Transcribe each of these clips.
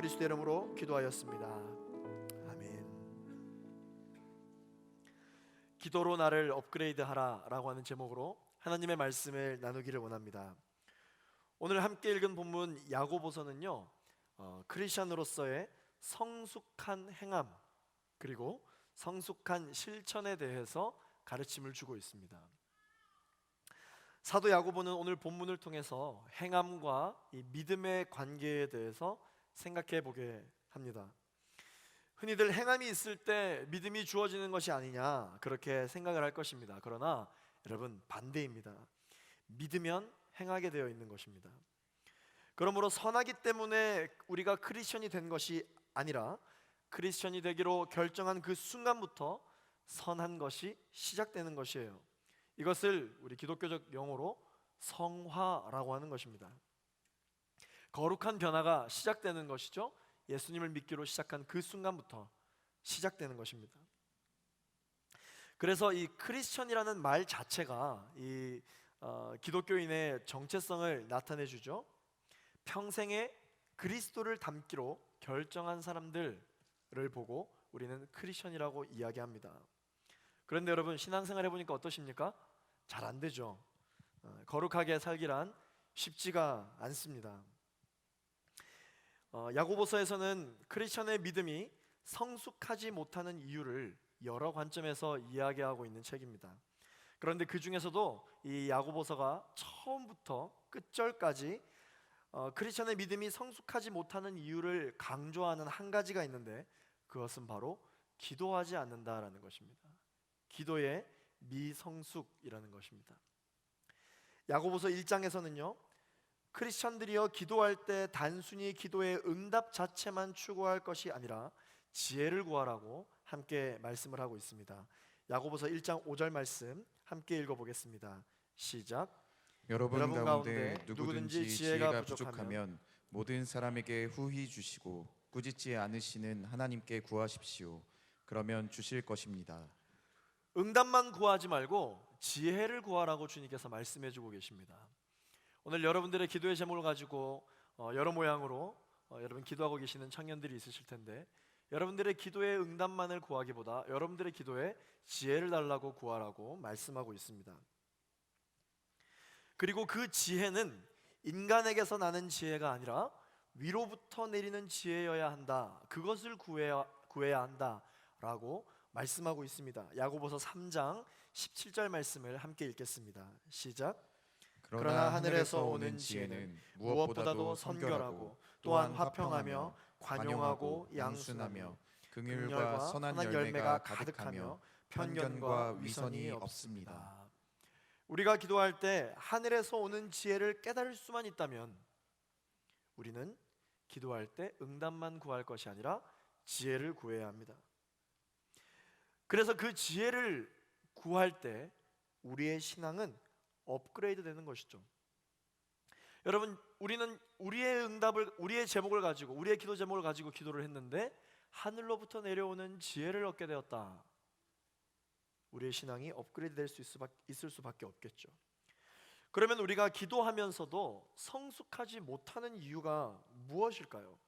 그리스도의 이름으로 기도하였습니다. 아멘. 기도로 나를 업그레이드하라 라고 하는 제목으로 하나님의 말씀을 나누기를 원합니다. 오늘 함께 읽은 본문 야고보서는요, 크리스천으로서의 성숙한 행함 그리고 성숙한 실천에 대해서 가르침을 주고 있습니다. 사도 야고보는 오늘 본문을 통해서 행함과 이 믿음의 관계에 대해서 생각해 보게 합니다. 흔히들 행함이 있을 때 믿음이 주어지는 것이 아니냐 그렇게 생각을 할 것입니다. 그러나 여러분, 반대입니다. 믿으면 행하게 되어 있는 것입니다. 그러므로 선하기 때문에 우리가 크리스천이 된 것이 아니라 크리스천이 되기로 결정한 그 순간부터 선한 것이 시작되는 것이에요. 이것을 우리 기독교적 용어로 성화라고 하는 것입니다. 거룩한 변화가 시작되는 것이죠. 예수님을 믿기로 시작한 그 순간부터 시작되는 것입니다. 그래서 이 크리스천이라는 말 자체가 이 기독교인의 정체성을 나타내 주죠. 평생에 그리스도를 닮기로 결정한 사람들을 보고 우리는 크리스천이라고 이야기합니다. 그런데 여러분, 신앙생활 해보니까 어떠십니까? 잘 안 되죠. 거룩하게 살기란 쉽지가 않습니다. 야고보서에서는 크리스천의 믿음이 성숙하지 못하는 이유를 여러 관점에서 이야기하고 있는 책입니다. 그런데 그 중에서도 이 야고보서가 처음부터 끝절까지 크리스천의 믿음이 성숙하지 못하는 이유를 강조하는 한 가지가 있는데, 그것은 바로 기도하지 않는다라는 것입니다. 기도의 미성숙이라는 것입니다. 야고보서 1장에서는요, 크리스천들이여 기도할 때 단순히 기도의 응답 자체만 추구할 것이 아니라 지혜를 구하라고 함께 말씀을 하고 있습니다. 야고보서 1장 5절 말씀 함께 읽어보겠습니다. 시작. 여러분 가운데 누구든지 지혜가 부족하면 모든 사람에게 후히 주시고 꾸짖지 않으시는 하나님께 구하십시오. 그러면 주실 것입니다. 응답만 구하지 말고 지혜를 구하라고 주님께서 말씀해 주고 계십니다. 오늘 여러분들의 기도의 제목을 가지고 여러 모양으로 여러분 기도하고 계시는 청년들이 있으실 텐데, 여러분들의 기도의 응답만을 구하기보다 여러분들의 기도에 지혜를 달라고 구하라고 말씀하고 있습니다. 그리고 그 지혜는 인간에게서 나는 지혜가 아니라 위로부터 내리는 지혜여야 한다. 그것을 구해야 한다라고 말씀하고 있습니다. 야고보서 3장 17절 말씀을 함께 읽겠습니다. 시작. 그러나 하늘에서 오는 지혜는 무엇보다도 선결하고 또한 화평하며 관용하고 양순하며 긍휼과 선한 열매가 가득하며 편견과 위선이 없습니다. 우리가 기도할 때 하늘에서 오는 지혜를 깨달을 수만 있다면 우리는 기도할 때 응답만 구할 것이 아니라 지혜를 구해야 합니다. 그래서 그 지혜를 구할 때 우리의 신앙은 업그레이드 되는 것이죠. 여러분, 우리는 우리의 제목을 가지고, 우리의 기도 제목을 가지고 기도를 했는데 하늘로부터 내려오는 지혜를 얻게 되었다. 우리의 신앙이 업그레이드 될 수 있을 수밖에 없겠죠. 그러면 우리가 기도하면서도 성숙하지 못하는 이유가 무엇일까요?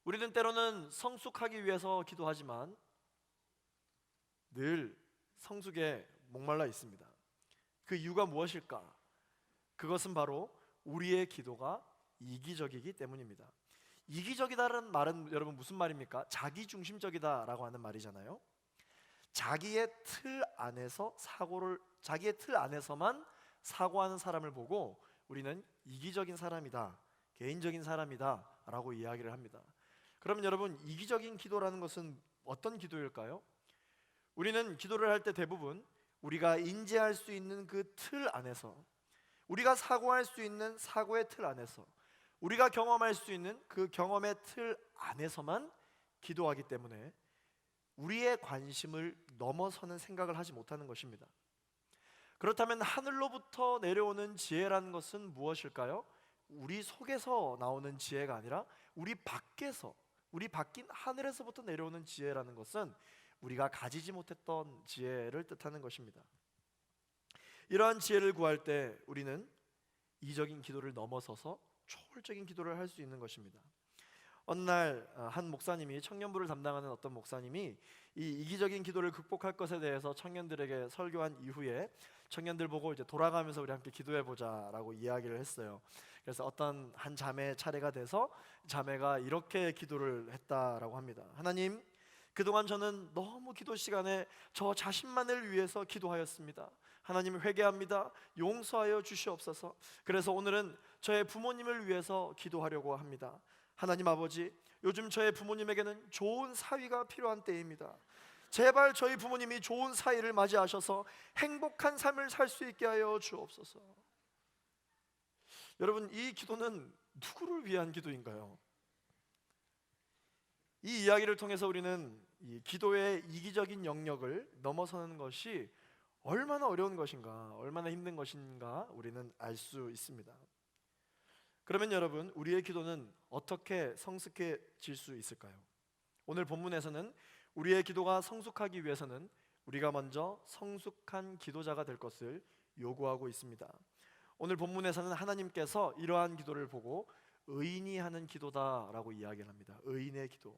우리는 때로는 성숙하기 위해서 기도하지만 늘 성숙에 목말라 있습니다. 그 이유가 무엇일까? 그것은 바로 우리의 기도가 이기적이기 때문입니다. 이기적이다라는 말은 여러분 무슨 말입니까? 자기중심적이다라고 하는 말이잖아요. 자기의 틀 안에서만 사고하는 사람을 보고 우리는 이기적인 사람이다, 개인적인 사람이다 라고 이야기를 합니다. 그러면 여러분, 이기적인 기도라는 것은 어떤 기도일까요? 우리는 기도를 할 때 대부분 우리가 인지할 수 있는 그 틀 안에서, 우리가 사고할 수 있는 사고의 틀 안에서, 우리가 경험할 수 있는 그 경험의 틀 안에서만 기도하기 때문에 우리의 관심을 넘어서는 생각을 하지 못하는 것입니다. 그렇다면 하늘로부터 내려오는 지혜라는 것은 무엇일까요? 우리 속에서 나오는 지혜가 아니라 우리 밖인 하늘에서부터 내려오는 지혜라는 것은 우리가 가지지 못했던 지혜를 뜻하는 것입니다. 이러한 지혜를 구할 때 우리는 이적인 기도를 넘어서서 초월적인 기도를 할 수 있는 것입니다. 어느 날 한 목사님이, 청년부를 담당하는 어떤 목사님이 이 이기적인 기도를 극복할 것에 대해서 청년들에게 설교한 이후에 청년들 보고 이제 돌아가면서 우리 함께 기도해 보자라고 이야기를 했어요. 그래서 어떤 한 자매의 차례가 돼서 자매가 이렇게 기도를 했다라고 합니다. 하나님, 그동안 저는 너무 기도 시간에 저 자신만을 위해서 기도하였습니다. 하나님, 회개합니다. 용서하여 주시옵소서. 그래서 오늘은 저의 부모님을 위해서 기도하려고 합니다. 하나님 아버지, 요즘 저의 부모님에게는 좋은 사위가 필요한 때입니다. 제발 저희 부모님이 좋은 사위를 맞이하셔서 행복한 삶을 살 수 있게 하여 주옵소서. 여러분, 이 기도는 누구를 위한 기도인가요? 이 이야기를 통해서 우리는 이 기도의 이기적인 영역을 넘어서는 것이 얼마나 어려운 것인가, 얼마나 힘든 것인가 우리는 알 수 있습니다. 그러면 여러분, 우리의 기도는 어떻게 성숙해질 수 있을까요? 오늘 본문에서는 우리의 기도가 성숙하기 위해서는 우리가 먼저 성숙한 기도자가 될 것을 요구하고 있습니다. 오늘 본문에서는 하나님께서 이러한 기도를 보고 의인이 하는 기도다라고 이야기를 합니다. 의인의 기도.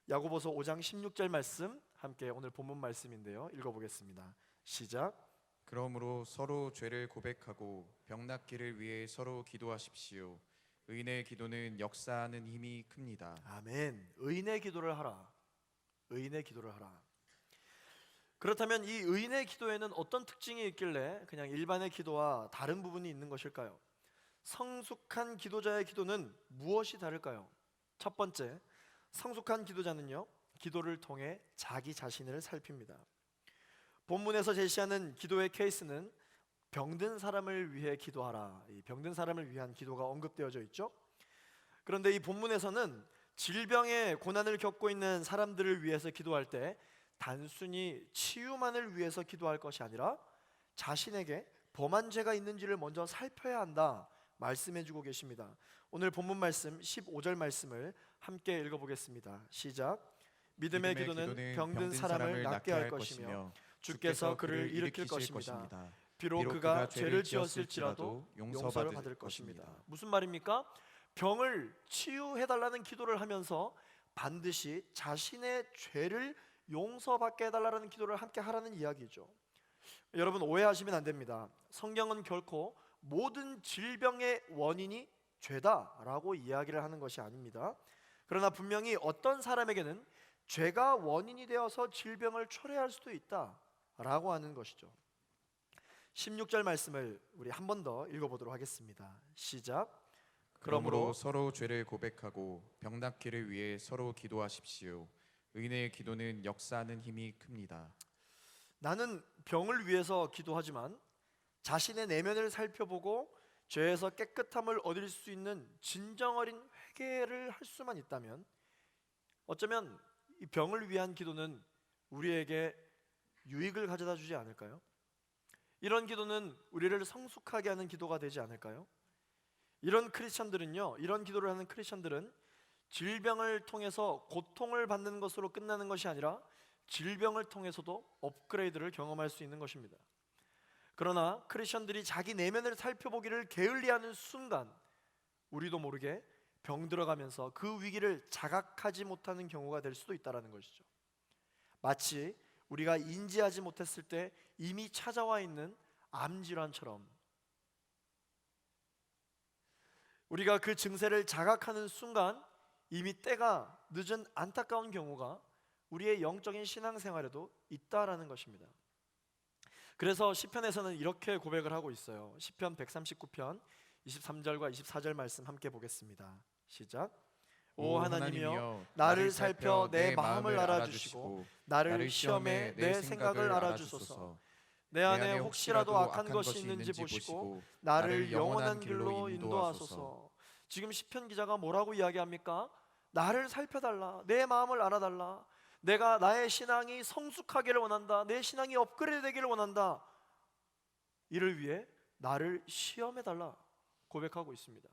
야고보서 5장 16절 말씀 함께 오늘 본문 말씀인데요, 읽어보겠습니다. 시작. 그러므로 서로 죄를 고백하고 병 낫기를 위해 서로 기도하십시오. 의인의 기도는 역사하는 힘이 큽니다. 아멘. 의인의 기도를 하라. 의인의 기도를 하라. 그렇다면 이 의인의 기도에는 어떤 특징이 있길래 그냥 일반의 기도와 다른 부분이 있는 것일까요? 성숙한 기도자의 기도는 무엇이 다를까요? 첫 번째, 성숙한 기도자는요, 기도를 통해 자기 자신을 살핍니다. 본문에서 제시하는 기도의 케이스는 병든 사람을 위해 기도하라, 이 병든 사람을 위한 기도가 언급되어져 있죠. 그런데 이 본문에서는 질병의 고난을 겪고 있는 사람들을 위해서 기도할 때 단순히 치유만을 위해서 기도할 것이 아니라 자신에게 범한 죄가 있는지를 먼저 살펴야 한다 말씀해주고 계십니다. 오늘 본문 말씀 15절 말씀을 함께 읽어보겠습니다. 시작. 믿음의 기도는 병든 사람을 낫게 할 것이며 주께서 그를 일으킬 것입니다. 비록 그가 죄를 지었을지라도 용서를 받을 것입니다. 무슨 말입니까? 병을 치유해달라는 기도를 하면서 반드시 자신의 죄를 용서받게 해달라는 기도를 함께 하라는 이야기죠. 여러분, 오해하시면 안 됩니다. 성경은 결코 모든 질병의 원인이 죄다라고 이야기를 하는 것이 아닙니다. 그러나 분명히 어떤 사람에게는 죄가 원인이 되어서 질병을 초래할 수도 있다라고 하는 것이죠. 16절 말씀을 우리 한 번 더 읽어보도록 하겠습니다. 시작. 그러므로 서로 죄를 고백하고 병 낫기를 위해 서로 기도하십시오. 의인의 기도는 역사하는 힘이 큽니다. 나는 병을 위해서 기도하지만 자신의 내면을 살펴보고 죄에서 깨끗함을 얻을 수 있는 진정 어린 회개를 할 수만 있다면 어쩌면 이 병을 위한 기도는 우리에게 유익을 가져다 주지 않을까요? 이런 기도는 우리를 성숙하게 하는 기도가 되지 않을까요? 이런 기도를 하는 크리스천들은 질병을 통해서 고통을 받는 것으로 끝나는 것이 아니라 질병을 통해서도 업그레이드를 경험할 수 있는 것입니다. 그러나 크리스천들이 자기 내면을 살펴보기를 게을리하는 순간 우리도 모르게 병들어가면서 그 위기를 자각하지 못하는 경우가 될 수도 있다는 것이죠. 마치 우리가 인지하지 못했을 때 이미 찾아와 있는 암질환처럼 우리가 그 증세를 자각하는 순간 이미 때가 늦은 안타까운 경우가 우리의 영적인 신앙생활에도 있다라는 것입니다. 그래서 시편에서는 이렇게 고백을 하고 있어요. 시편 139편 23절과 24절 말씀 함께 보겠습니다. 시작. 오 하나님이여, 나를 살펴 내 마음을 알아주시고 나를 시험해 내 생각을 알아주소서. 내 안에 혹시라도 악한 것이 있는지 보시고 나를 영원한 길로 인도하소서. 지금 시편 기자가 뭐라고 이야기합니까? 나를 살펴달라, 내 마음을 알아달라, 내가 나의 신앙이 성숙하기를 원한다, 내 신앙이 업그레이드 되기를 원한다, 이를 위해 나를 시험해달라 고백하고 있습니다.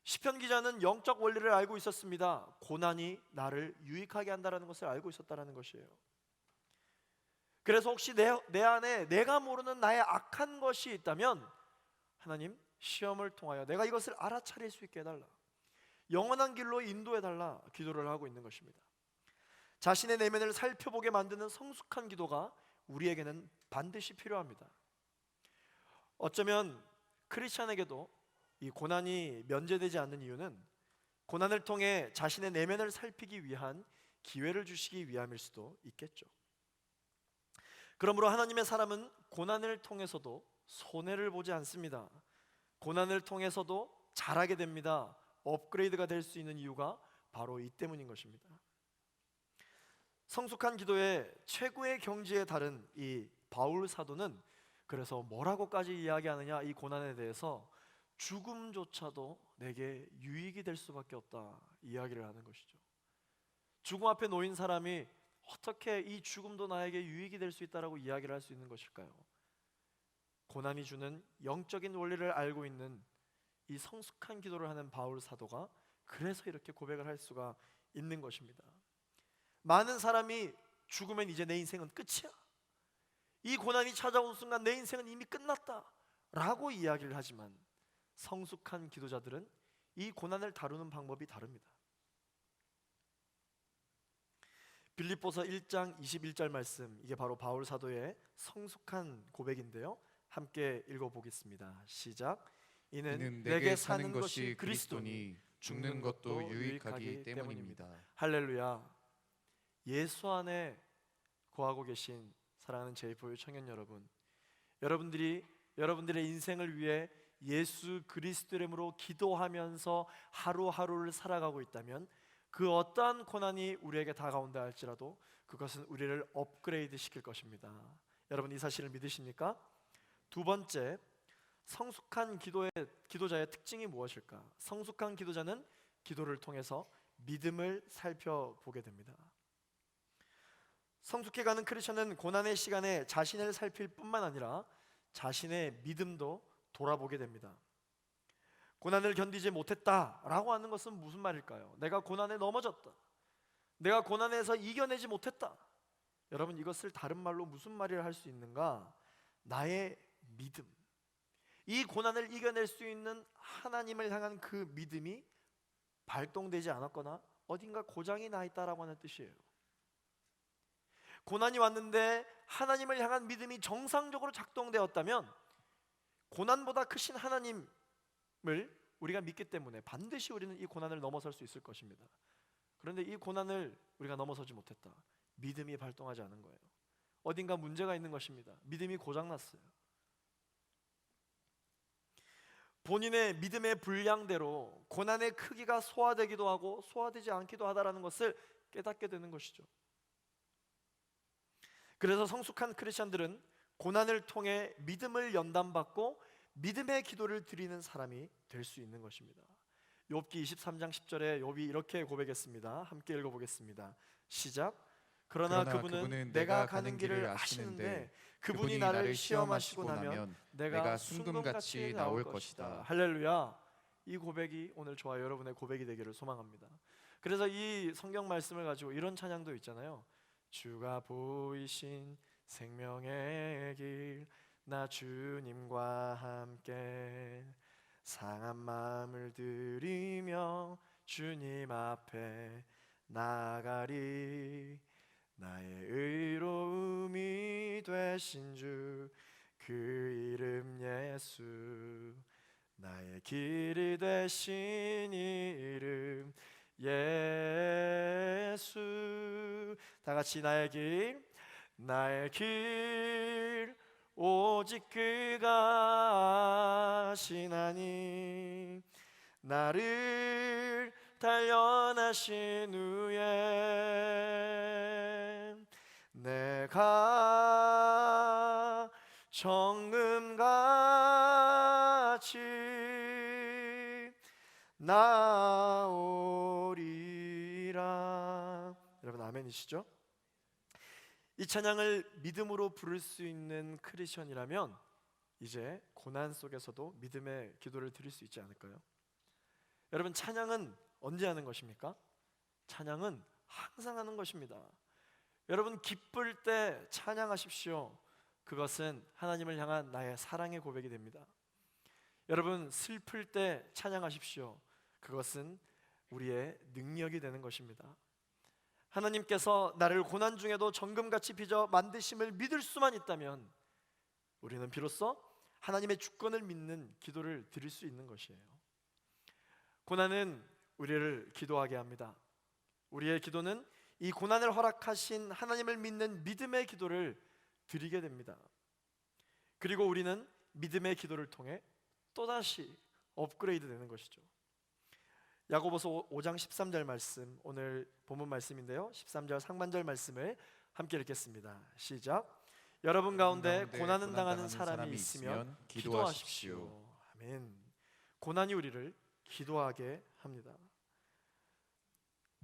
시편 기자는 영적 원리를 알고 있었습니다. 고난이 나를 유익하게 한다는 것을 알고 있었다는 것이에요. 그래서 혹시 내 안에 내가 모르는 나의 악한 것이 있다면 하나님, 시험을 통하여 내가 이것을 알아차릴 수 있게 해달라. 영원한 길로 인도해달라 기도를 하고 있는 것입니다. 자신의 내면을 살펴보게 만드는 성숙한 기도가 우리에게는 반드시 필요합니다. 어쩌면 크리스찬에게도 이 고난이 면제되지 않는 이유는 고난을 통해 자신의 내면을 살피기 위한 기회를 주시기 위함일 수도 있겠죠. 그러므로 하나님의 사람은 고난을 통해서도 손해를 보지 않습니다. 고난을 통해서도 잘하게 됩니다. 업그레이드가 될 수 있는 이유가 바로 이 때문인 것입니다. 성숙한 기도의 최고의 경지에 다른 이 바울 사도는 그래서 뭐라고까지 이야기하느냐, 이 고난에 대해서 죽음조차도 내게 유익이 될 수밖에 없다 이야기를 하는 것이죠. 죽음 앞에 놓인 사람이 어떻게 이 죽음도 나에게 유익이 될 수 있다라고 이야기를 할 수 있는 것일까요? 고난이 주는 영적인 원리를 알고 있는 이 성숙한 기도를 하는 바울 사도가 그래서 이렇게 고백을 할 수가 있는 것입니다. 많은 사람이 죽으면 이제 내 인생은 끝이야, 이 고난이 찾아온 순간 내 인생은 이미 끝났다 라고 이야기를 하지만 성숙한 기도자들은 이 고난을 다루는 방법이 다릅니다. 빌립보서 1장 21절 말씀, 이게 바로 바울 사도의 성숙한 고백인데요, 함께 읽어보겠습니다. 시작. 이는 내게 사는 것이 그리스도니 죽는 것도 유익하기 때문입니다. 할렐루야. 예수 안에 거하고 계신 사랑하는 제2포유 청년 여러분, 여러분들의 인생을 위해 예수 그리스도 이름으로 기도하면서 하루하루를 살아가고 있다면 그 어떠한 고난이 우리에게 다가온다 할지라도 그것은 우리를 업그레이드 시킬 것입니다. 여러분, 이 사실을 믿으십니까? 두 번째, 성숙한 기도자의 특징이 무엇일까? 성숙한 기도자는 기도를 통해서 믿음을 살펴보게 됩니다. 성숙해가는 크리스천은 고난의 시간에 자신을 살필 뿐만 아니라 자신의 믿음도 돌아보게 됩니다. 고난을 견디지 못했다라고 하는 것은 무슨 말일까요? 내가 고난에 넘어졌다, 내가 고난에서 이겨내지 못했다. 여러분, 이것을 다른 말로 무슨 말을 할 수 있는가? 나의 믿음, 이 고난을 이겨낼 수 있는 하나님을 향한 그 믿음이 발동되지 않았거나 어딘가 고장이 나 있다라고 하는 뜻이에요. 고난이 왔는데 하나님을 향한 믿음이 정상적으로 작동되었다면 고난보다 크신 하나님을 우리가 믿기 때문에 반드시 우리는 이 고난을 넘어설 수 있을 것입니다. 그런데 이 고난을 우리가 넘어서지 못했다, 믿음이 발동하지 않은 거예요. 어딘가 문제가 있는 것입니다. 믿음이 고장났어요. 본인의 믿음의 분량대로 고난의 크기가 소화되기도 하고 소화되지 않기도 하다라는 것을 깨닫게 되는 것이죠. 그래서 성숙한 크리스천들은 고난을 통해 믿음을 연단받고 믿음의 기도를 드리는 사람이 될 수 있는 것입니다. 욥기 23장 10절에 욥이 이렇게 고백했습니다. 함께 읽어보겠습니다. 시작. 그러나 그분은 내가 가는 길을 아시는데 그분이 나를 시험하시고 나면 내가 순금같이 나올 것이다. 할렐루야. 이 고백이 오늘 저와 여러분의 고백이 되기를 소망합니다. 그래서 이 성경 말씀을 가지고 이런 찬양도 있잖아요. 주가 보이신 생명의 길, 나 주님과 함께 상한 마음을 들이며 주님 앞에 나가리. 나의 의로움이 되신 주 그 이름 예수, 나의 길이 되신 이름 예수. 다 같이 나의 길 오직 그가 아시나니 나를 단련하신 후에 내가 정금같이 나오리라. 여러분 아멘이시죠? 이 찬양을 믿음으로 부를 수 있는 크리스천이라면 이제 고난 속에서도 믿음의 기도를 드릴 수 있지 않을까요? 여러분, 찬양은 언제 하는 것입니까? 찬양은 항상 하는 것입니다. 여러분, 기쁠 때 찬양하십시오. 그것은 하나님을 향한 나의 사랑의 고백이 됩니다. 여러분, 슬플 때 찬양하십시오. 그것은 우리의 능력이 되는 것입니다. 하나님께서 나를 고난 중에도 정금같이 빚어 만드심을 믿을 수만 있다면 우리는 비로소 하나님의 주권을 믿는 기도를 드릴 수 있는 것이에요. 고난은 우리를 기도하게 합니다. 우리의 기도는 이 고난을 허락하신 하나님을 믿는 믿음의 기도를 드리게 됩니다. 그리고 우리는 믿음의 기도를 통해 또다시 업그레이드 되는 것이죠. 야고보서 5장 13절 말씀, 오늘 본문 말씀인데요, 13절 상반절 말씀을 함께 읽겠습니다. 시작. 여러분 가운데 고난을 당하는 사람이 있으면 기도하십시오. 아멘. 고난이 우리를 기도하게 합니다.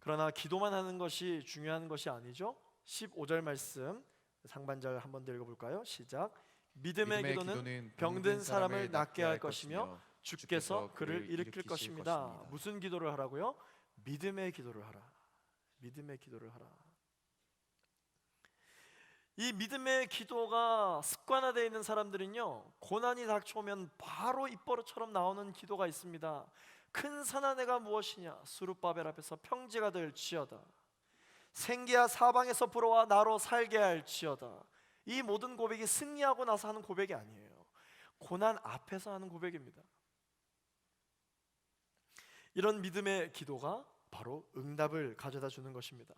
그러나 기도만 하는 것이 중요한 것이 아니죠. 15절 말씀 상반절 한 번 더 읽어볼까요? 시작. 믿음의 기도는 병든 사람을 낫게 할 것이며 주께서 그를 일으킬 것입니다. 무슨 기도를 하라고요? 믿음의 기도를 하라. 믿음의 기도를 하라. 이 믿음의 기도가 습관화되어 있는 사람들은요, 고난이 닥쳐오면 바로 입버릇처럼 나오는 기도가 있습니다. 큰 산하내가 무엇이냐? 수룹바벨 앞에서 평지가 될지어다. 생기야 사방에서 불어와 나로 살게 할지어다. 이 모든 고백이 승리하고 나서 하는 고백이 아니에요. 고난 앞에서 하는 고백입니다. 이런 믿음의 기도가 바로 응답을 가져다 주는 것입니다.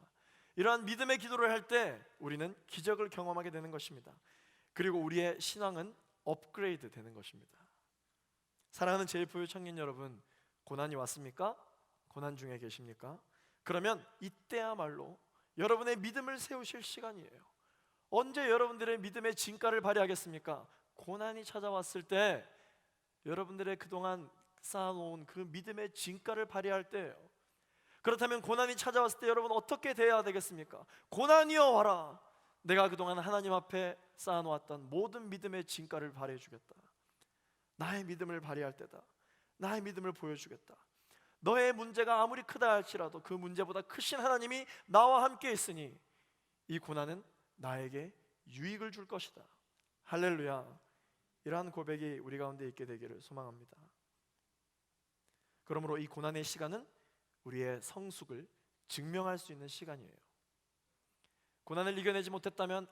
이러한 믿음의 기도를 할 때 우리는 기적을 경험하게 되는 것입니다. 그리고 우리의 신앙은 업그레이드 되는 것입니다. 사랑하는 제1포유 청년 여러분, 고난이 왔습니까? 고난 중에 계십니까? 그러면 이때야말로 여러분의 믿음을 세우실 시간이에요. 언제 여러분들의 믿음의 진가를 발휘하겠습니까? 고난이 찾아왔을 때 여러분들의 그동안 쌓아놓은 그 믿음의 진가를 발휘할 때예요. 그렇다면 고난이 찾아왔을 때 여러분 어떻게 대해야 되겠습니까? 고난이여 와라. 내가 그동안 하나님 앞에 쌓아놓았던 모든 믿음의 진가를 발휘해 주겠다. 나의 믿음을 발휘할 때다. 나의 믿음을 보여주겠다. 너의 문제가 아무리 크다 할지라도 그 문제보다 크신 하나님이 나와 함께 있으니 이 고난은 나에게 유익을 줄 것이다. 할렐루야. 이러한 고백이 우리 가운데 있게 되기를 소망합니다. 그러므로 이 고난의 시간은 우리의 성숙을 증명할 수 있는 시간이에요. 고난을 이겨내지 못했다면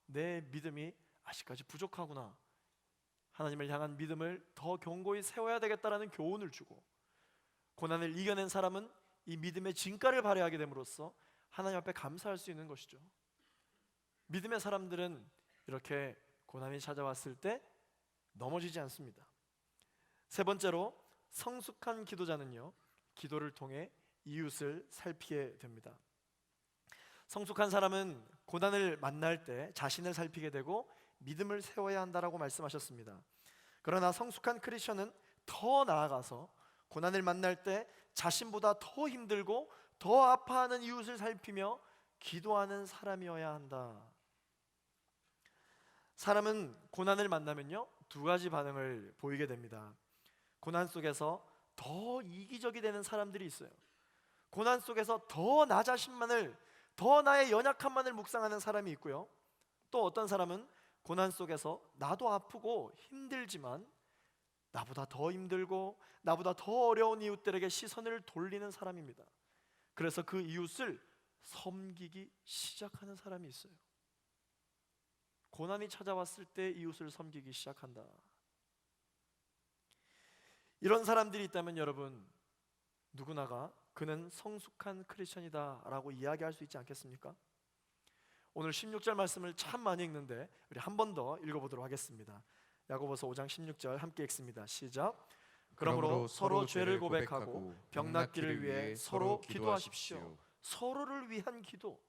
내 믿음이 아직까지 부족하구나. 하나님을 향한 믿음을 더 견고히 세워야 되겠다라는 교훈을 주고, 고난을 이겨낸 사람은 이 믿음의 진가를 발휘하게 됨으로써 하나님 앞에 감사할 수 있는 것이죠. 믿음의 사람들은 이렇게 고난이 찾아왔을 때 넘어지지 않습니다. 세 번째로, 성숙한 기도자는요, 기도를 통해 이웃을 살피게 됩니다. 성숙한 사람은 고난을 만날 때 자신을 살피게 되고 믿음을 세워야 한다라고 말씀하셨습니다. 그러나 성숙한 크리스천은 더 나아가서 고난을 만날 때 자신보다 더 힘들고 더 아파하는 이웃을 살피며 기도하는 사람이어야 한다. 사람은 고난을 만나면요, 두 가지 반응을 보이게 됩니다. 고난 속에서 더 이기적이 되는 사람들이 있어요. 고난 속에서 더 나 자신만을, 더 나의 연약함만을 묵상하는 사람이 있고요, 또 어떤 사람은 고난 속에서 나도 아프고 힘들지만 나보다 더 힘들고 나보다 더 어려운 이웃들에게 시선을 돌리는 사람입니다. 그래서 그 이웃을 섬기기 시작하는 사람이 있어요. 고난이 찾아왔을 때 이웃을 섬기기 시작한다. 이런 사람들이 있다면 여러분, 누구나가 그는 성숙한 크리스천이다 라고 이야기할 수 있지 않겠습니까? 오늘 16절 말씀을 참 많이 읽는데 우리 한 번 더 읽어보도록 하겠습니다. 야고보서 5장 16절 함께 읽습니다. 시작. 그러므로 서로 죄를 고백하고 병 낫기를 위해 서로 기도하십시오. 서로를 위한 기도,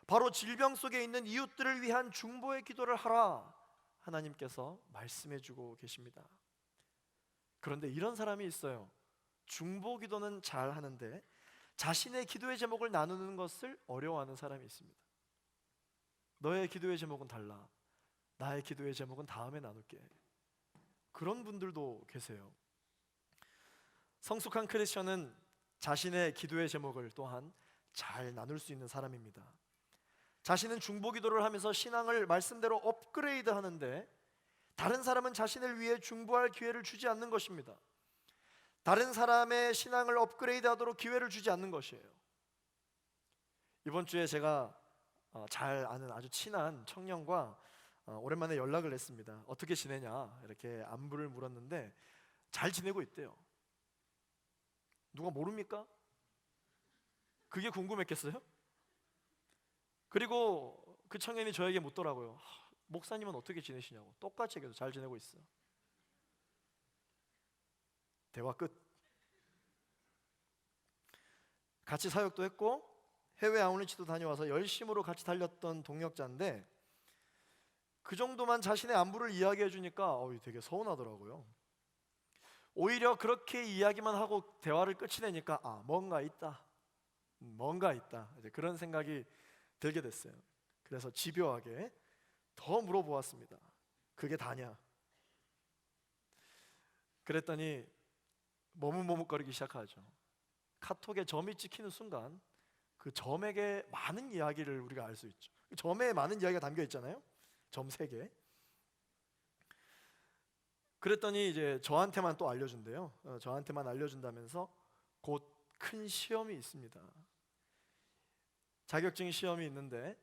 바로 질병 속에 있는 이웃들을 위한 중보의 기도를 하라, 하나님께서 말씀해주고 계십니다. 그런데 이런 사람이 있어요. 중보 기도는 잘 하는데 자신의 기도의 제목을 나누는 것을 어려워하는 사람이 있습니다. 너의 기도의 제목은 달라, 나의 기도의 제목은 다음에 나눌게. 그런 분들도 계세요. 성숙한 크리스천은 자신의 기도의 제목을 또한 잘 나눌 수 있는 사람입니다. 자신은 중보 기도를 하면서 신앙을 말씀대로 업그레이드 하는데 다른 사람은 자신을 위해 중보할 기회를 주지 않는 것입니다. 다른 사람의 신앙을 업그레이드하도록 기회를 주지 않는 것이에요. 이번 주에 제가 잘 아는 아주 친한 청년과 오랜만에 연락을 했습니다. 어떻게 지내냐 이렇게 안부를 물었는데 잘 지내고 있대요. 누가 모릅니까? 그게 궁금했겠어요? 그리고 그 청년이 저에게 묻더라고요. 목사님은 어떻게 지내시냐고. 똑같이 얘기해서 잘 지내고 있어. 대화 끝. 같이 사역도 했고 해외 아웃리치도 다녀와서 열심으로 같이 달렸던 동역자인데 그 정도만 자신의 안부를 이야기해 주니까 되게 서운하더라고요. 오히려 그렇게 이야기만 하고 대화를 끝이 내니까 뭔가 있다. 이제 그런 생각이 들게 됐어요. 그래서 집요하게 더 물어보았습니다. 그게 다냐? 그랬더니 머뭇머뭇거리기 시작하죠. 카톡에 점이 찍히는 순간 그 점에게 많은 이야기를 우리가 알 수 있죠. 점에 많은 이야기가 담겨 있잖아요. 점 3개. 그랬더니 이제 저한테만 또 알려준대요. 저한테만 알려준다면서 곧 큰 시험이 있습니다. 자격증 시험이 있는데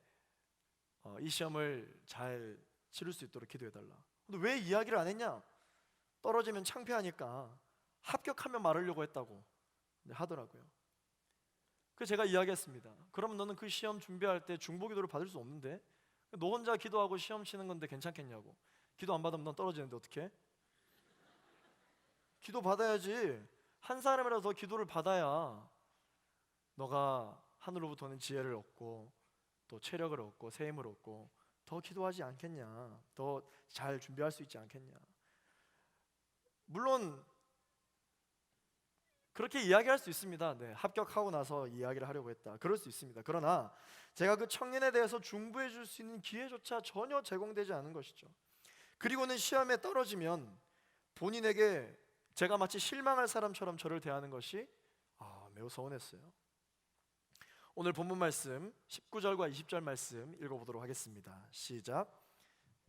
이 시험을 잘 치를 수 있도록 기도해달라. 근데 왜 이야기를 안 했냐? 떨어지면 창피하니까 합격하면 말하려고 했다고 하더라고요. 그래서 제가 이야기했습니다. 그럼 너는 그 시험 준비할 때 중보기도를 받을 수 없는데 너 혼자 기도하고 시험 치는 건데 괜찮겠냐고. 기도 안 받으면 넌 떨어지는데 어떡해? 기도 받아야지. 한 사람이라도 더 기도를 받아야 너가 하늘로부터는 지혜를 얻고 또 체력을 얻고 새 힘을 얻고 더 기도하지 않겠냐. 더 잘 준비할 수 있지 않겠냐. 물론 그렇게 이야기할 수 있습니다. 네, 합격하고 나서 이야기를 하려고 했다. 그럴 수 있습니다. 그러나 제가 그 청년에 대해서 중보해 줄 수 있는 기회조차 전혀 제공되지 않은 것이죠. 그리고는 시험에 떨어지면 본인에게 제가 마치 실망할 사람처럼 저를 대하는 것이 매우 서운했어요. 오늘 본문 말씀 19절과 20절 말씀 읽어보도록 하겠습니다. 시작.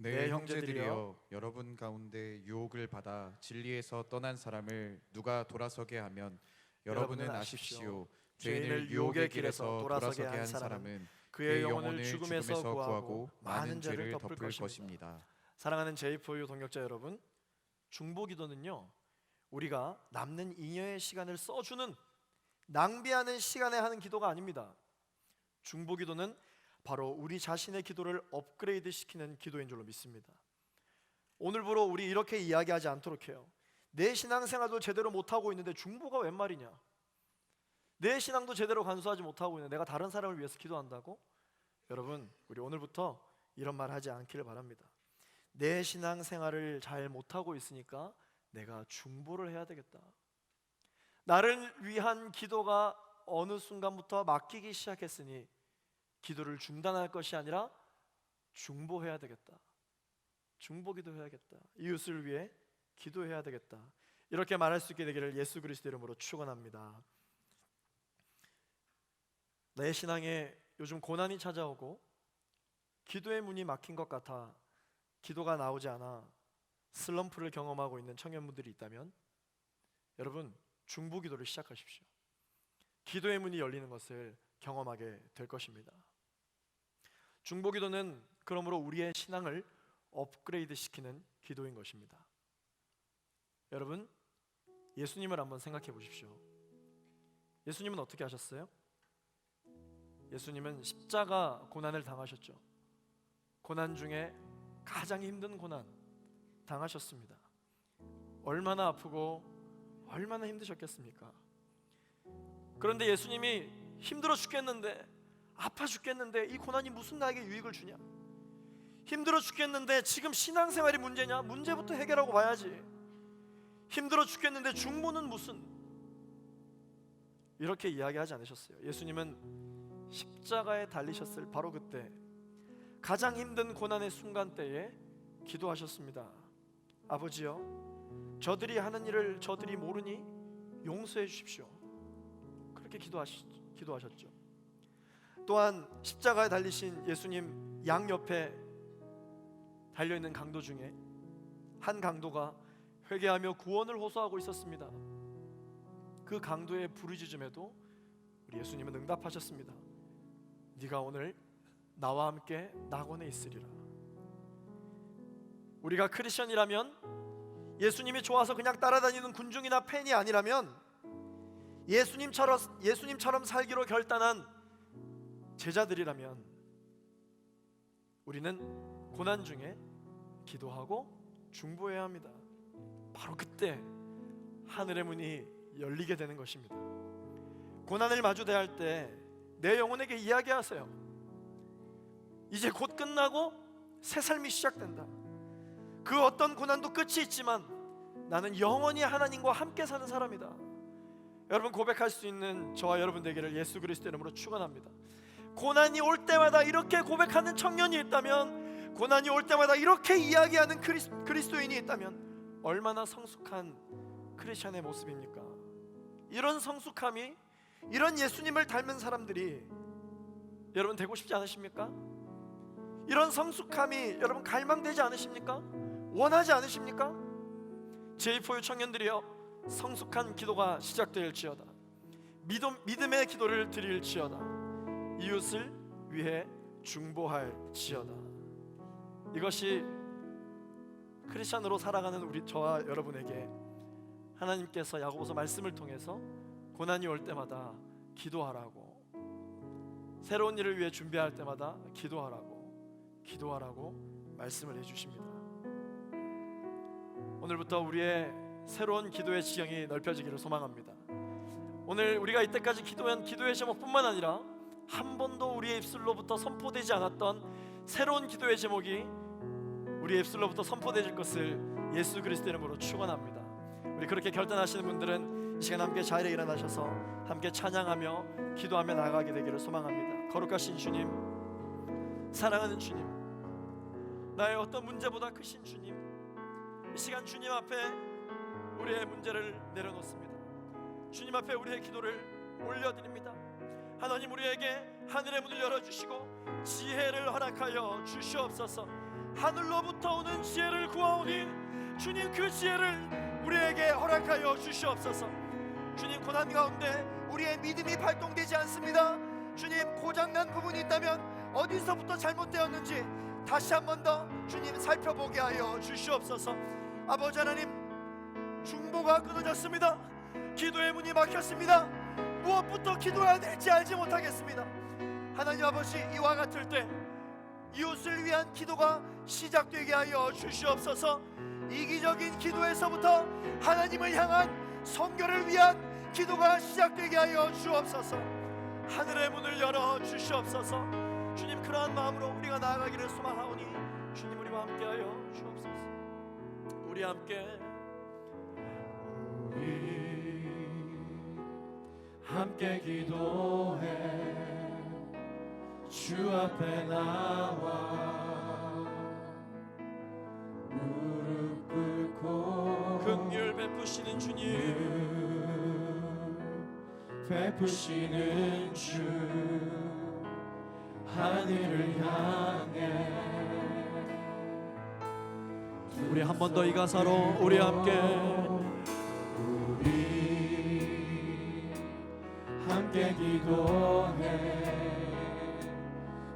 네, 형제들이여, 여러분 가운데 유혹을 받아 진리에서 떠난 사람을 누가 돌아서게 하면 여러분은 아십시오. 죄인을 유혹의 길에서 돌아서게 한 사람은 그의 영혼을 죽음에서 구하고 많은 죄를 덮을 것입니다. 사랑하는 제이포유 동역자 여러분, 중보기도는요, 우리가 남는 잉여의 시간을 써주는, 낭비하는 시간에 하는 기도가 아닙니다. 중보기도는 바로 우리 자신의 기도를 업그레이드 시키는 기도인 줄로 믿습니다. 오늘부로 우리 이렇게 이야기하지 않도록 해요. 내 신앙생활도 제대로 못하고 있는데 중보가 웬 말이냐? 내 신앙도 제대로 간수하지 못하고 있는데 내가 다른 사람을 위해서 기도한다고? 여러분, 우리 오늘부터 이런 말 하지 않기를 바랍니다. 내 신앙생활을 잘 못하고 있으니까 내가 중보를 해야 되겠다. 나를 위한 기도가 어느 순간부터 막히기 시작했으니 기도를 중단할 것이 아니라 중보해야 되겠다. 중보기도 해야겠다. 이웃을 위해 기도해야 되겠다. 이렇게 말할 수 있게 되기를 예수 그리스도 이름으로 축원합니다. 내 신앙에 요즘 고난이 찾아오고 기도의 문이 막힌 것 같아 기도가 나오지 않아 슬럼프를 경험하고 있는 청년분들이 있다면 여러분, 중보기도를 시작하십시오. 기도의 문이 열리는 것을 경험하게 될 것입니다. 중보기도는 그러므로 우리의 신앙을 업그레이드 시키는 기도인 것입니다. 여러분, 예수님을 한번 생각해 보십시오. 예수님은 어떻게 하셨어요? 예수님은 십자가 고난을 당하셨죠. 고난 중에 가장 힘든 고난 당하셨습니다. 얼마나 아프고 얼마나 힘드셨겠습니까? 그런데 예수님이 힘들어 죽겠는데, 아파 죽겠는데 이 고난이 무슨 나에게 유익을 주냐? 힘들어 죽겠는데 지금 신앙생활이 문제냐? 문제부터 해결하고 봐야지. 힘들어 죽겠는데 중보는 무슨? 이렇게 이야기하지 않으셨어요. 예수님은 십자가에 달리셨을 바로 그때 가장 힘든 고난의 순간 때에 기도하셨습니다. 아버지여, 저들이 하는 일을 저들이 모르니 용서해 주십시오. 그렇게 기도하셨죠. 또한 십자가에 달리신 예수님 양옆에 달려있는 강도 중에 한 강도가 회개하며 구원을 호소하고 있었습니다. 그 강도의 부르짖음에도 우리 예수님은 응답하셨습니다. 네가 오늘 나와 함께 낙원에 있으리라. 우리가 크리스천이라면, 예수님이 좋아서 그냥 따라다니는 군중이나 팬이 아니라면, 예수님처럼 살기로 결단한 제자들이라면, 우리는 고난 중에 기도하고 중보해야 합니다. 바로 그때 하늘의 문이 열리게 되는 것입니다. 고난을 마주대할 때 내 영혼에게 이야기하세요. 이제 곧 끝나고 새 삶이 시작된다. 그 어떤 고난도 끝이 있지만 나는 영원히 하나님과 함께 사는 사람이다. 여러분, 고백할 수 있는 저와 여러분 되기를 예수 그리스도 이름으로 축원합니다. 고난이 올 때마다 이렇게 고백하는 청년이 있다면, 고난이 올 때마다 이렇게 이야기하는 그리스도인이 있다면 얼마나 성숙한 크리스천의 모습입니까? 이런 성숙함이, 이런 예수님을 닮은 사람들이 여러분 되고 싶지 않으십니까? 이런 성숙함이 여러분 갈망되지 않으십니까? 원하지 않으십니까? J4U 청년들이여, 성숙한 기도가 시작될지어다. 믿음의 기도를 드릴지어다. 이웃을 위해 중보할지어다. 이것이 크리스천으로 살아가는 우리 저와 여러분에게 하나님께서 야고보서 말씀을 통해서 고난이 올 때마다 기도하라고, 새로운 일을 위해 준비할 때마다 기도하라고 말씀을 해주십니다. 오늘부터 우리의 새로운 기도의 지경이 넓혀지기를 소망합니다. 오늘 우리가 이때까지 기도한 기도의 제목뿐만 아니라 한 번도 우리의 입술로부터 선포되지 않았던 새로운 기도의 제목이 우리의 입술로부터 선포되질 것을 예수 그리스도 이름으로 축원합니다. 우리 그렇게 결단하시는 분들은 이 시간 함께 자리에 일어나셔서 함께 찬양하며 기도하며 나아가게 되기를 소망합니다. 거룩하신 주님, 사랑하는 주님, 나의 어떤 문제보다 크신 주님, 이 시간 주님 앞에 우리의 문제를 내려놓습니다. 주님 앞에 우리의 기도를 올려드립니다. 하나님, 우리에게 하늘의 문을 열어주시고 지혜를 허락하여 주시옵소서. 하늘로부터 오는 지혜를 구하오니 주님, 그 지혜를 우리에게 허락하여 주시옵소서. 주님, 고난 가운데 우리의 믿음이 발동되지 않습니다. 주님, 고장난 부분이 있다면 어디서부터 잘못되었는지 다시 한 번 더 주님 살펴보게 하여 주시옵소서. 아버지 하나님, 중보가 끊어졌습니다. 기도의 문이 막혔습니다. 무엇부터 기도해야 될지 알지 못하겠습니다. 하나님 아버지, 이와 같을 때 이웃을 위한 기도가 시작되게 하여 주시옵소서. 이기적인 기도에서부터 하나님을 향한 선교를 위한 기도가 시작되게 하여 주옵소서. 하늘의 문을 열어 주시옵소서. 주님, 그러한 마음으로 우리가 나아가기를 소망하오니 주님, 우리와 함께하여 주옵소서. 우리 함께 기도해 주 앞에 나와 무릎 꿇고 긍휼 베푸시는 주님, 베푸시는 주 하늘을 향해. 우리 한 번 더 이 가사로 우리 함께 기도해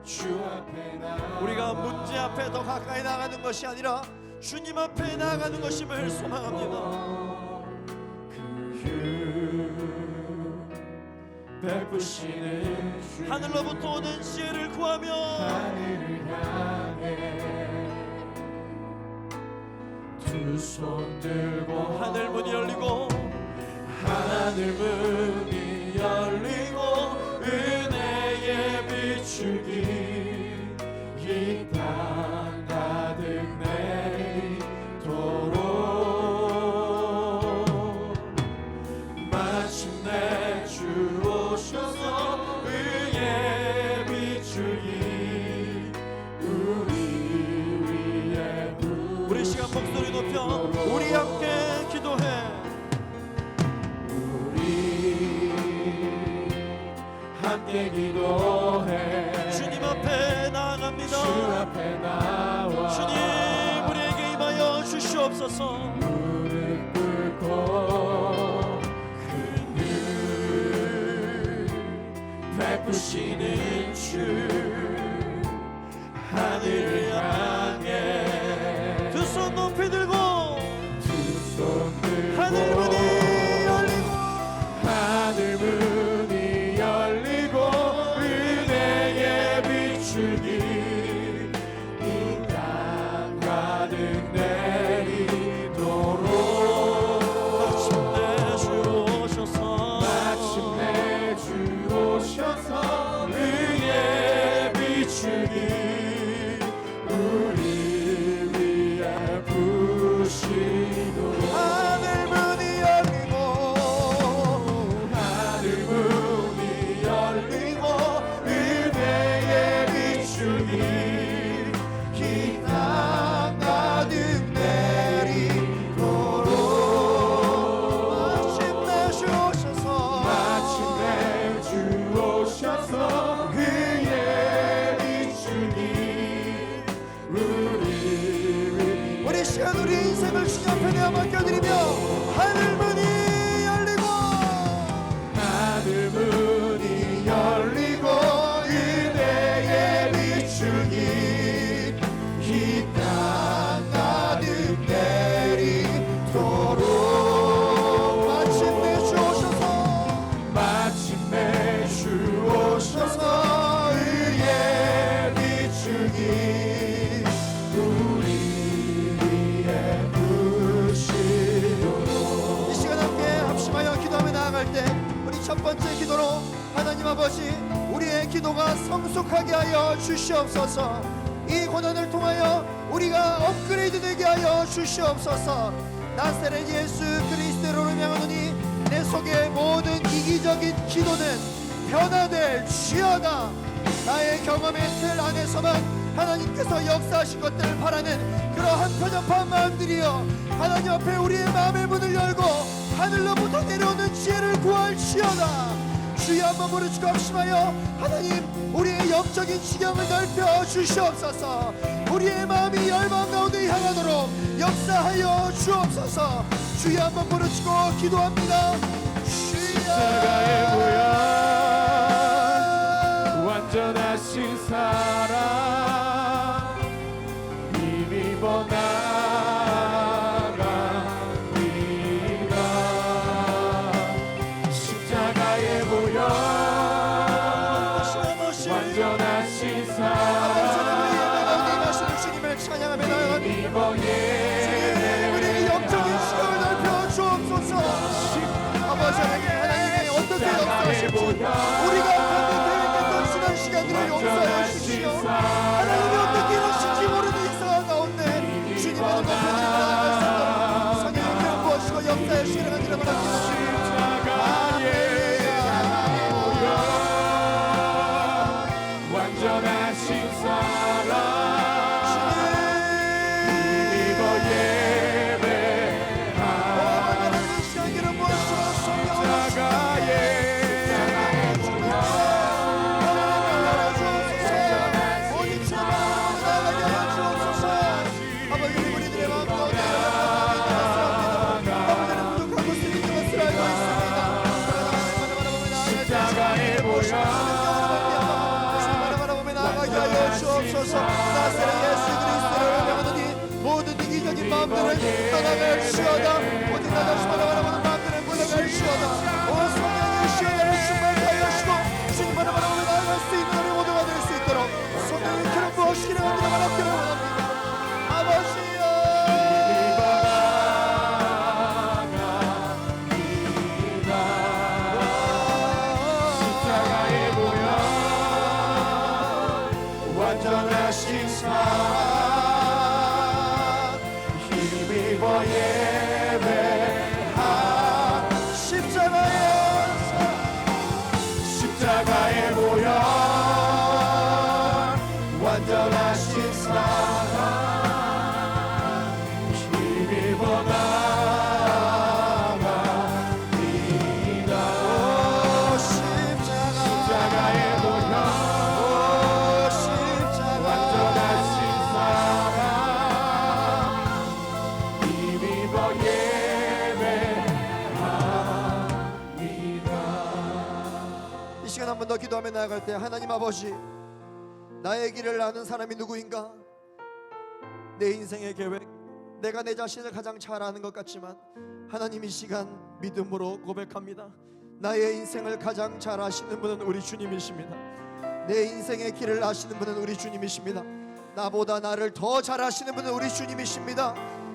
주 앞에 나와. 우리가 문제 앞에 더 가까이 나가는 것이 아니라 주님 앞에 나아가는 것임을 소망합니다. 베푸시는 주 하늘로부터 오는 지혜를 구하며 하늘을 향해 두 손 들고 하늘 문이 열리고 하늘 문이 열리고 은혜의 비추기 이 땅 가득 내리도록 마침내 주 오셔서 의의 비추기 우리 위에 우리 시간 목소리 높여 우리 함께 기도해. 함께 기도해 주님 앞에 나아갑니다. 주 앞에 나와 주님, 우리에게 임하여 주시옵소서. 무릎 꿇고 이끄시는 주 하늘을 향해 두 손 높이 들고 하늘 문이 열리고 하늘 문이 열리고 은혜의 비추기 이 땅 가득 내리도록 마침내 주 오셔서 마침내 주 오셔서 은혜 비추기 우리 위에 부시도록 하늘 문이 열리고 하늘 문이 열리고 은혜의 비추기 이 땅 가득 내리도록 마침내 주 오셔서 마침내 주 오셔서 그의 비추기 우리 시간 우리 인생을 주님 앞에 내어 맡겨드리며 하늘 문이 열리고 하늘 문이 열리고 은혜의 비추기 이 땅 가득 내리도록 마침내 주 오셔서 마침내 주 오셔서 의의 비추기 우리 위에 부시도록 이 시간 함께 합심하여 기도하며 나아갈 때 우리 첫 번째 기도로 하나님 아버지 우리의 기도가 성숙하게 하여 주시옵소서. 이 고난을 통하여 우리가 업그레이드 되게 하여 주시옵소서. 나사렛 예수 그리스도로 명하노니 내 속의 모든 이기적인 기도는 변화될 지어다. 나의 경험의 틀 안에서만 하나님께서 역사하신 것들을 바라는 그러한 편협한 마음들이여 하나님 앞에 우리의 마음의 문을 열고 하늘로부터 내려오는 지혜를 구할지어다. 주여 한번 부르시고 합심하여 하나님 우리의 영적인 지경을 넓혀 주시옵소서. 우리의 마음이 열망 가운데 향하도록 역사하여 주옵소서. 주여 한번 부르시고 기도합니다. 십자가의 보혈 완전하신 사랑 힘입어 나갑니다. 십자가의 보혈 완전하신 사랑 주님을 찬양하며 나아갑니다. 힘입어 우리의 영적인 시각을 넓혀 주옵소서. 아버지 하나님이 어떻게 역사하실지 우리가 방금 계획했던 지난 시간들을 용서하여 주시오. 하나님이 어떻게 이러실지 모르는 이상한 가운데 주님의 눈 높여드리며 나아갈 수 있도록 성령의 기름 부어주시고 역사의 시간을 이름을 완전하신 사랑 힘입어 예배하는 십자가의 십자가의 보혈 나사렛 예수 그리스도를 명하노니 모든 이기적인 마음들을 떠나갈지어다. 모든 나다시 바라보는 마음들을 물러갈지어다. 오 성령의 시간을 충만케 하시고 주님 바라보며 나아갈 수 있는 우리 모두가 될 수 있도록 성령의 기름 부어주시기를 합니다. 바랍기를 원합니다. 아버지여 십자가의 보혈 완전하신 사랑 힘입어 예배하 십자가의 보혈 완전하신 사랑 힘입어 나아갑니다. 십자가의 보혈 완전하신 사랑 힘입어 예배합니다. 이 시간 한 번 더 기도하며 나아갈 때 하나님 아버지, 나의 길을 아는 사람이 누구인가? 내 인생의 계획, 내가 내 자신을 가장 잘 아는 것 같지만 하나님 이 시간 믿음으로 고백합니다. 나의 인생을 가장 잘 아시는 분은 우리 주님이십니다. 내 인생의 길을 아시는 분은 우리 주님이십니다. 나보다 나를 더 잘 아시는 분은 우리 주님이십니다.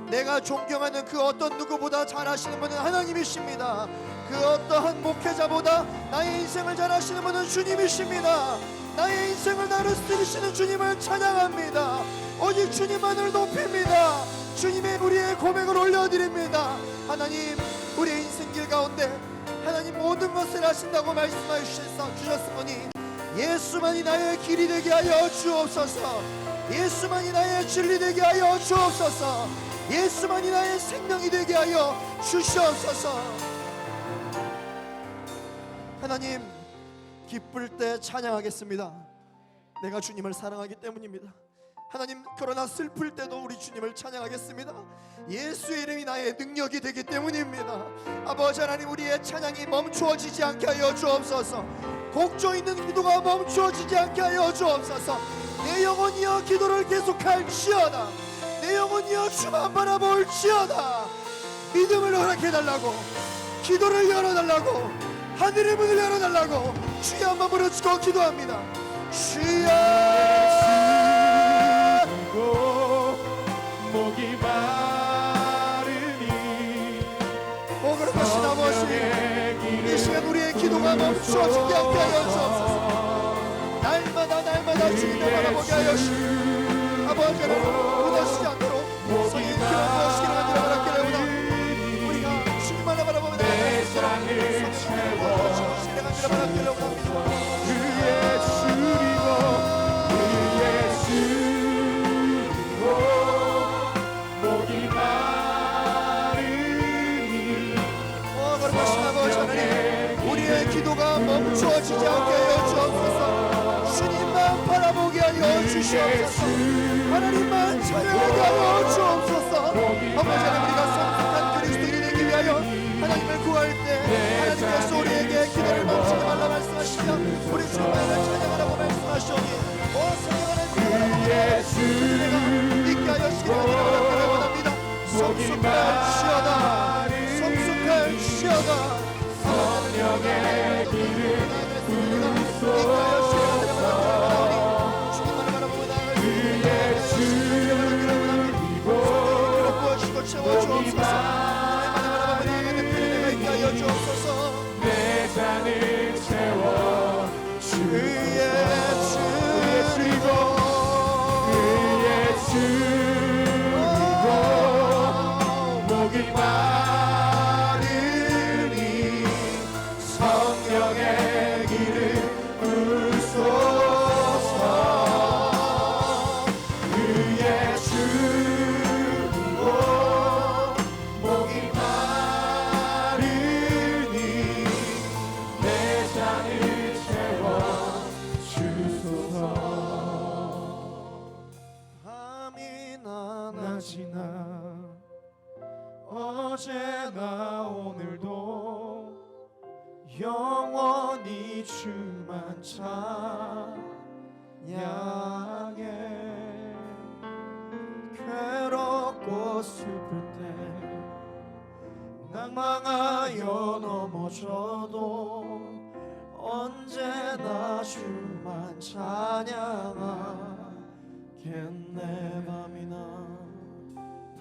내가 존경하는 그 어떤 누구보다 잘 아시는 분은 하나님이십니다. 그 어떠한 목회자보다 나의 인생을 잘 아시는 분은 주님이십니다. 나의 인생을 나누시는 주님을 찬양합니다. 오직 주님만을 높입니다. 주님의 우리의 고백을 올려드립니다. 하나님, 우리의 인생길 가운데 하나님 모든 것을 아신다고 말씀해 주셨으니 예수만이 나의 길이 되게 하여 주옵소서. 예수만이 나의 진리 되게 하여 주옵소서. 예수만이 나의 생명이 되게 하여 주시옵소서. 하나님, 기쁠 때 찬양하겠습니다. 내가 주님을 사랑하기 때문입니다. 하나님, 그러나 슬플 때도 우리 주님을 찬양하겠습니다. 예수의 이름이 나의 능력이 되기 때문입니다. 아버지 하나님, 우리의 찬양이 멈추어지지 않게 하여 주옵소서. 곡조 있는 기도가 멈추어지지 않게 하여 주옵소서. 내 영혼이여 기도를 계속할지어다. 내 영혼이여 주만 바라볼지어다. 믿음을 허락해달라고, 기도를 열어달라고, 하늘의 문을 열어달라고 주여 한번 부르짖고 기도합니다. 주여, 목이 마르니 목을 하신 아버지, 이 시간 우리의 기도가 멈추어지지 않게 하여 주옵소서. 날마다 주님을 바라보게 하여 주시고 아버지 하나님, 무너지지 않도록 성의 그런 무엇이기를 만들어 바라기를 우리가 주님만 바라보며 내 삶을 채워 그의 주리고 그의 주리고 목이 마르니 거룩하신 아버지 하나님, 우리의 기도가 멈추어지지 않게 하여 주옵소서. 주님만 바라보게 하여 주시옵소서. 하나님만 찬양하게 하여 주옵소서. 아버지 하나님, 우리가 성숙한 그리스도인이 되기 위하여 하나님을 구할 때 하나님께서 우리에게 기도를 멈추지 말라 말씀하시며 우리 주님만을 찬양하라고 말씀하시오니 오 성령하는 그의 주님을 믿게 하여 시기를 원합니다. 성숙할지어다, 성숙할지어다. 성령의 길을 부르소서 그의 주리고 목이 내 잔을 채워 그의 주리고 그의 주리고 목이 마르니 성령의 길을 부르소서 그의 주리고 목이 마르니 내 잔을 채워 주소서 밤이나 낮이나 어제나 오늘도 영원히 주만 찬양해 괴롭고 슬플 때 낭망하여 넘어져도 언제나 주만 찬양하겠네.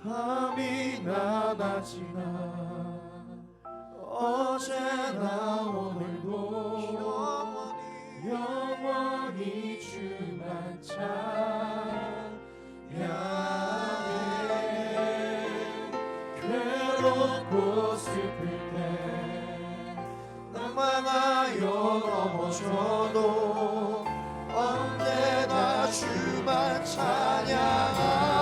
밤이나 낮이나 어제나 오늘도 영원히 주만 찬양해 괴롭고 슬플 때 낭망하여 넘어져도 언제나 주만 찬양하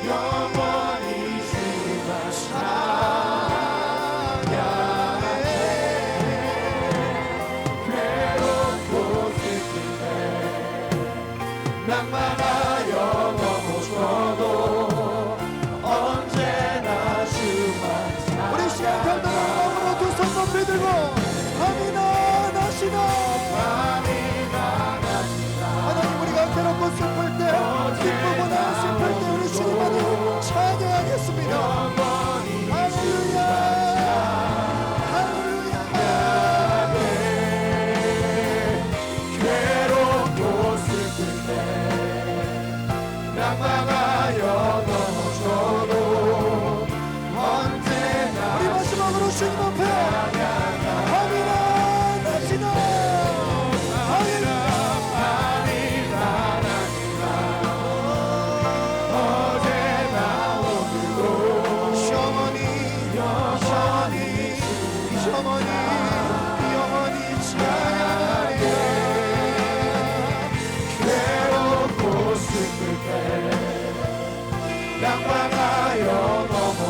영원히 주만 찬양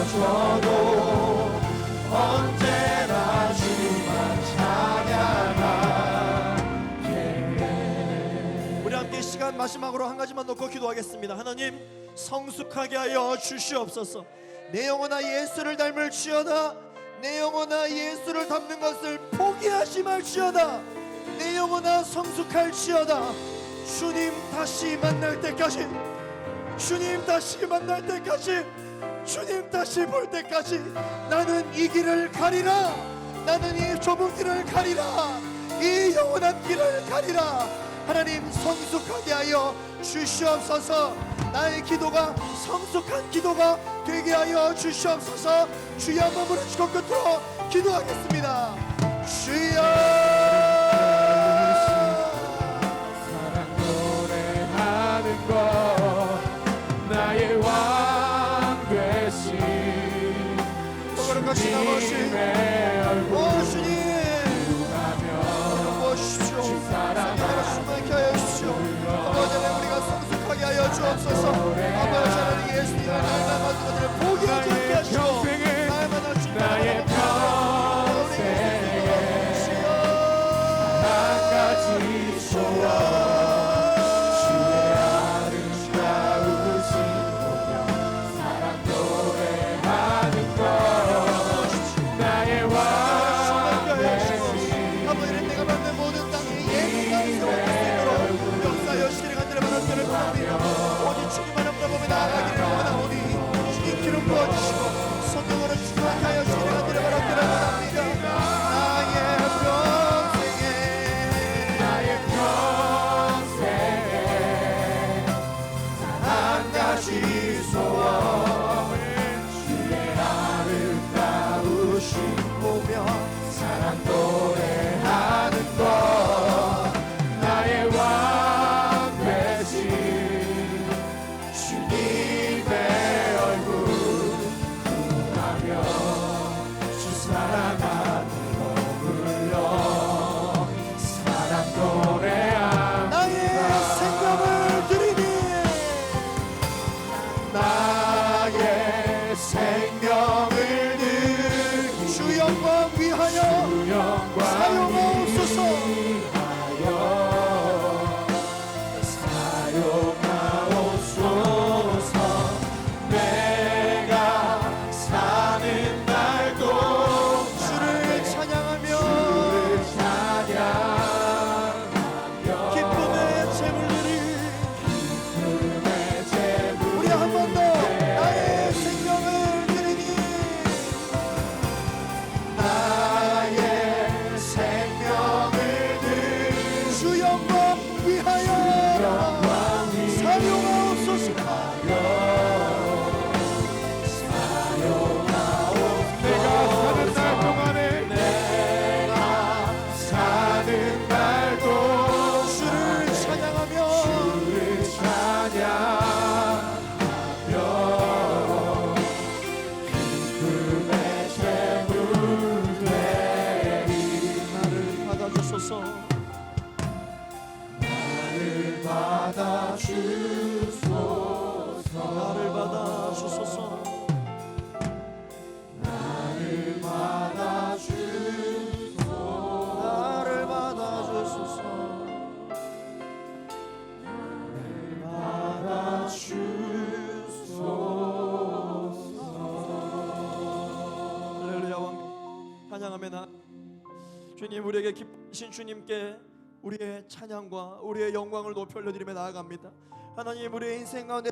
쓰러져도 언제나 주만 찬양하게. 우리 함께 이 시간 마지막으로 한 가지만 놓고 기도하겠습니다. 하나님, 성숙하게 하여 주시옵소서. 내 영혼아 예수를 닮을지어다. 내 영혼아 예수를 닮는 것을 포기하지 말지어다. 내 영혼아 성숙할지어다. 주님 다시 만날 때까지, 주님 다시 만날 때까지, 주님 다시 볼 때까지 나는 이 길을 가리라. 나는 이 좁은 길을 가리라. 이 영원한 길을 가리라. 하나님, 성숙하게 하여 주시옵소서. 나의 기도가 성숙한 기도가 되게 하여 주시옵소서. 주여, 한번 부르시고 끝으로 기도하겠습니다. 주여, 사랑 노래하는 것 나의 왕 되신 거룩하신 아버지, 주님의 얼굴 오 주님, 하며 보십시오. 사랑 충만케 하여 주십시오. 아버지 하나님, 우리가 성숙하게 하여 주옵소서. 아버지 하나님, 예수님을 날마다 그들을 포기하지 않게 하시고 날마다 나의 평생에 한 가지 소원 주의 아름다우신 보며 사랑 노래하는 것 나의 왕 되신 아버지는 내가 만든 모든 땅에 예수가 세워질 수 있도록 역사여 시기를 간절히 바라기를 바랍니다. 오직 주님만 앞다보며 나아가기를 원하오니 주님 기름 부어주시고 성령으로 충만케 하여 시기를 간절히 바라기를 원합니다. 나의 평생에 한 가지 소원 주의 아름다우신 보며 사랑 노래하는 것 나의 왕 되신 주님의 얼굴 구하며 주 사랑하는 머물러 사랑 노래하며 나의 생명을 드리니 나의 생명을 드리니 주 영광 위하여 주 영광 사용하옵소서. 사용하옵소서. 내가 사는 날도 주를 찬양하며 주를 찬양하며 기쁨의 제물들이 내 제물 우리 한 번 더 나의 생명을 드리니 나의 생명을 드리니 주 영광 위하여 사용하옵소서. 내가 사는 날 동안에 내가 사는 날도 주를 찬양하며 주를 찬양하며 기쁨의 제물 되리 나를 받아주소서. 나를 받아주소서 나를 받아주소서. 나를 받아주소서 나를 받아주소서. 할렐루야. 왕 찬양하며 나 주님, 우리에게 기쁘신 주님께 우리의 찬양과 우리의 영광을 높여 올려드리며 나아갑니다. 하나님, 우리의 인생 가운데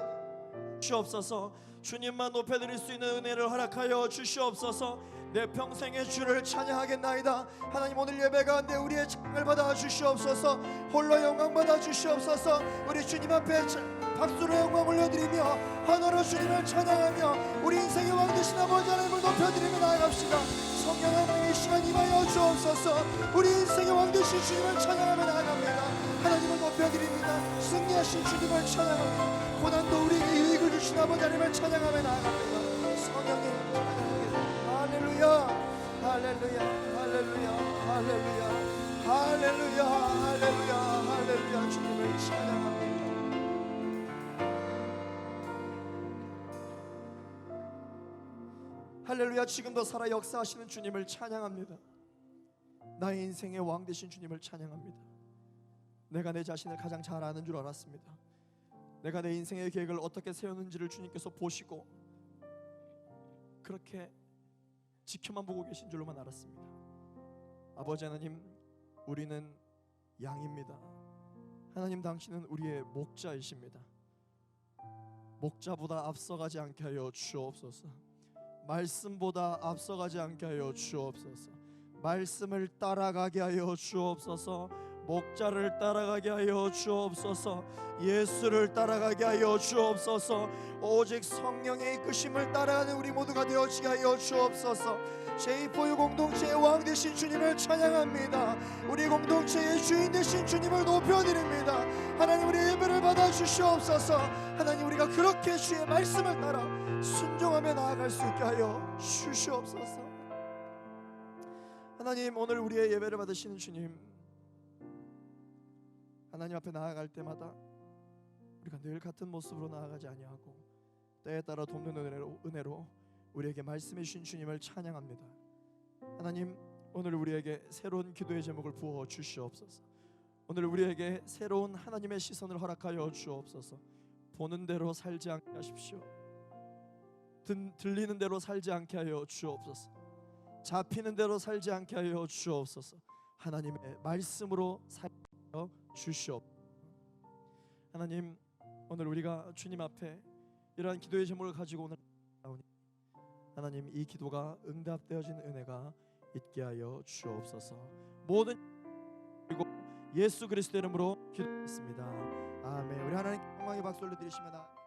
주시옵소서. 주님만 높여드릴 수 있는 은혜를 허락하여 주시옵소서. 내 평생의 주를 찬양하겠나이다. 하나님, 오늘 예배 가운데 우리의 찬양을 받아 주시옵소서. 홀로 영광 받아 주시옵소서. 우리 주님 앞에 박수로 영광 올려드리며 하나로 주님을 찬양하며 우리 인생의 왕 되신 아버지 하나님을 높여드리며 나아갑시다. 성령 하나님, 이 시간 임하여 주옵소서. 우리 인생의 왕 되신 주님을 찬양하며 나아갑니다. 하나님을 높여드립니다. 승리하신 주님을 찬양합니다. 고난도 우리에게 유익을 주신 아버지 하나님을 찬양하며 나아갑니다. 성령님 찬양합니다. 할렐루야, 할렐루야, 할렐루야, 할렐루야, 할렐루야, 할렐루야, 할렐루야. 주님을 찬양합니다. 할렐루야. 지금도 살아 역사하시는 주님을 찬양합니다. 나의 인생의 왕 되신 주님을 찬양합니다. 내가 내 자신을 가장 잘 아는 줄 알았습니다. 내가 내 인생의 계획을 어떻게 세우는지를 주님께서 보시고 그렇게 지켜만 보고 계신 줄로만 알았습니다. 아버지 하나님, 우리는 양입니다. 하나님, 당신은 우리의 목자이십니다. 목자보다 앞서가지 않게 하여 주옵소서. 말씀보다 앞서가지 않게 하여 주옵소서. 말씀을 따라가게 하여 주옵소서. 목자를 따라가게 하여 주옵소서. 예수를 따라가게 하여 주옵소서. 오직 성령의 이끄심을 따라가는 우리 모두가 되어지게 하여 주옵소서. 제2포유 공동체의 왕 되신 주님을 찬양합니다. 우리 공동체의 주인 되신 주님을 높여드립니다. 하나님, 우리 예배를 받아 주시옵소서. 하나님, 우리가 그렇게 주의 말씀을 따라 순종하며 나아갈 수 있게 하여 주시옵소서. 하나님, 오늘 우리의 예배를 받으시는 주님, 하나님 앞에 나아갈 때마다 우리가 늘 같은 모습으로 나아가지 아니하고 때에 따라 돕는 은혜로 우리에게 말씀해 주신 주님을 찬양합니다. 하나님, 오늘 우리에게 새로운 기도의 제목을 부어 주시옵소서. 오늘 우리에게 새로운 하나님의 시선을 허락하여 주옵소서. 보는 대로 살지 않게 하십시오. 들리는 대로 살지 않게 하여 주옵소서. 잡히는 대로 살지 않게 하여 주옵소서. 하나님의 말씀으로 살려 주시옵소서. 하나님, 오늘 우리가 주님 앞에 이러한 기도의 제목을 가지고 오늘 나오니 하나님, 이 기도가 응답되어진 은혜가 있게 하여 주옵소서. 모든 그리고 예수 그리스도 이름으로 기도했습니다. 아멘. 우리 하나님께 영광의 박수를 드리시면